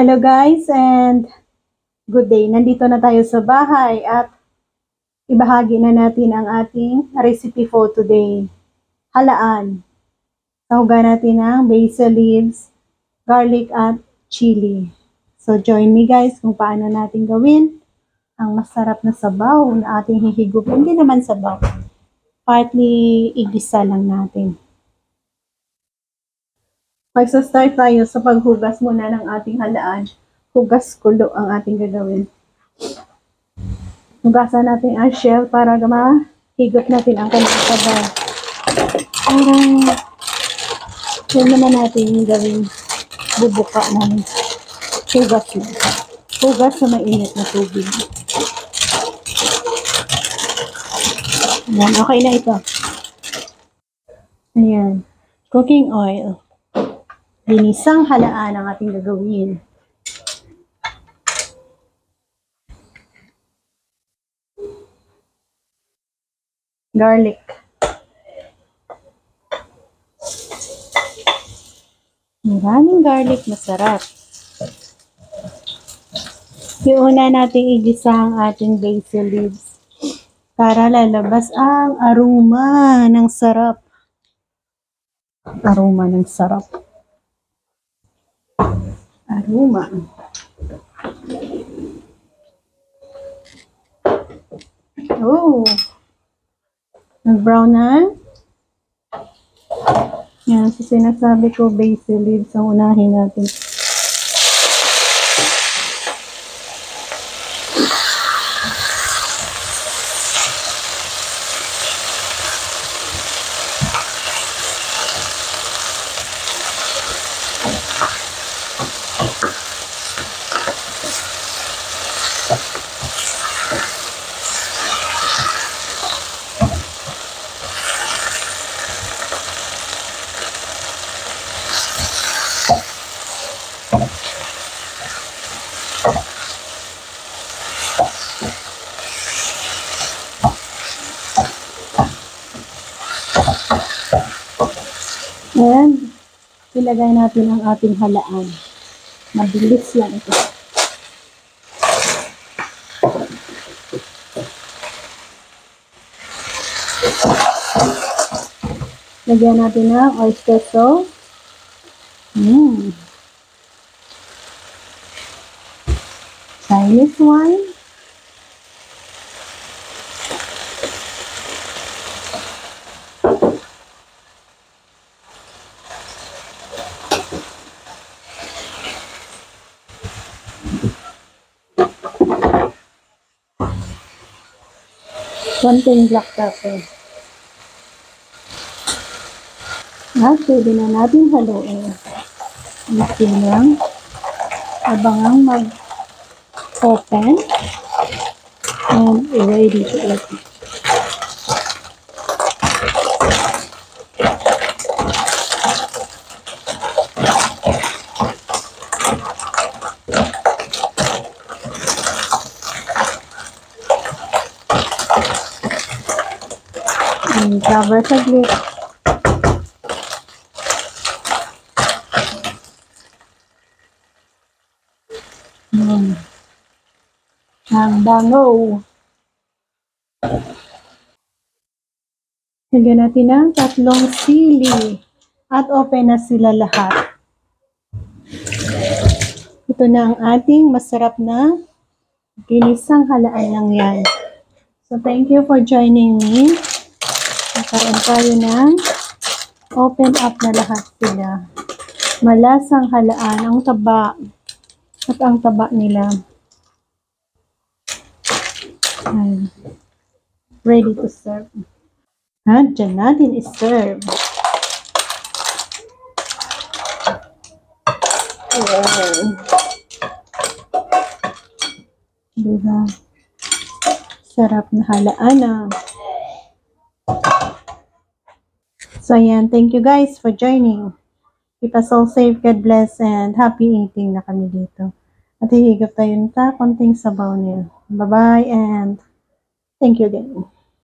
Hello guys and good day. Nandito na tayo sa bahay at ibahagi na natin ang ating recipe for today. Halaan. Sahugan natin ang basil leaves, garlic at chili. So join me guys kung paano natin gawin ang masarap na sabaw na ating hihigupin. Hindi naman sabaw. Partly igisa lang natin. Magsa-start tayo sa paghugas muna ng ating halaan. Hugas kulo ang ating gagawin. Hugasan natin ang shell para mahigop natin ang kanyang sabaw. Yun naman natin gawin. Bubuka ng hugas na. Hugas sa mainit na tubig. Ayan, okay na ito. Ayan. Cooking oil. Ginisang halaan ang ating gagawin. Garlic. Maraming garlic, masarap. Iuna natin igisa ang ating basil leaves para lalabas ang aroma ng sarap. Aroma ng sarap. Aroma. Oh. Nag-brown na. Yan, so sinasabi ko basil leaves ang unahin natin. And ilagay natin ang ating halaan. Mabilis lang ito. Lagyan natin ng oyster sauce. Chinese wine. Konting black pepper. At pwede na natin haluin. Ito lang. Abangang mag-open. And ready to eat. Cover saglit. Ang bango. Lagyan natin ng 3 sili at open na sila lahat. Ito na ang ating masarap na ginisang halaan lang yan. So thank you for joining me. Nakaroon tayo ng open up na lahat sila. Malasang halaan, ang taba at ang taba nila. Ready to serve. At dyan natin i-serve. Diba? Sarap na halaan na. So ayan, thank you guys for joining. Keep us all safe, God bless, and happy eating na kami dito. At hihigop tayo nita konting sabaw niya. Bye-bye and thank you again.